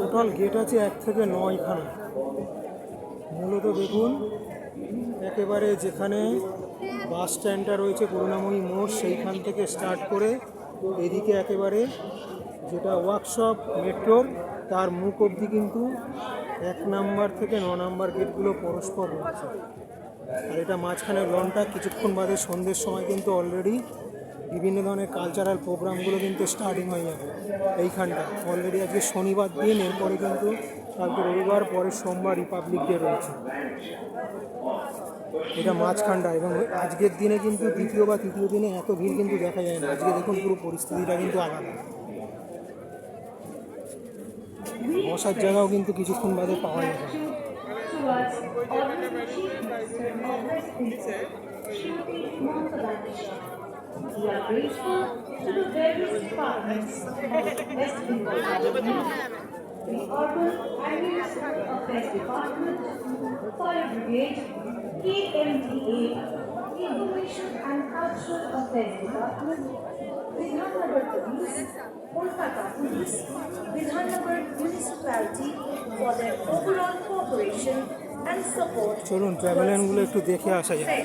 Total gate আছে 1 থেকে 9খানা। মূলত দেখুন একেবারে যেখানে বাস স্ট্যান্ডটা রয়েছে করুণাময়ী মোড়, সেইখান থেকে স্টার্ট করে এদিকে একেবারে যেটা ওয়ার্কশপ মেট্রোর তার মুখ অবধি কিন্তু 1 নাম্বার থেকে 9 নাম্বার গেটগুলো পরস্পর রয়েছে। আর এটা মাঝখানে লনটা, কিছুক্ষণ বাদে সন্ধ্যের সময় কিন্তু অলরেডি বিভিন্ন ধরনের কালচারাল প্রোগ্রামগুলো কিন্তু স্টার্টিং হয়ে যাবে এইখানটা। অলরেডি আজকে শনিবার দিন, এরপরে কিন্তু কালকে রবিবার, পরে সোমবার রিপাবলিক ডে রয়েছে। এটা মাঝখানটা, এবং আজকের দিনে কিন্তু দ্বিতীয় বা তৃতীয় দিনে এত ভিড় কিন্তু দেখা যায় না। আজকে দেখুন পুরো পরিস্থিতিটা কিন্তু আলাদা। বসার জায়গাও কিন্তু কিছুক্ষণ বাদে পাওয়া যাবে। We are grateful to the various departments of West Bengal Government, the Urban and Municipal Affairs Department, Fire Brigade, KMDA, Information and Cultural Affairs Department, Vidhannagar Police, Kolkata Police, Vidhannagar Municipality for their overall cooperation and support. চলুন ট্রাভেলারগুলো একটু দেখে আসা যায়।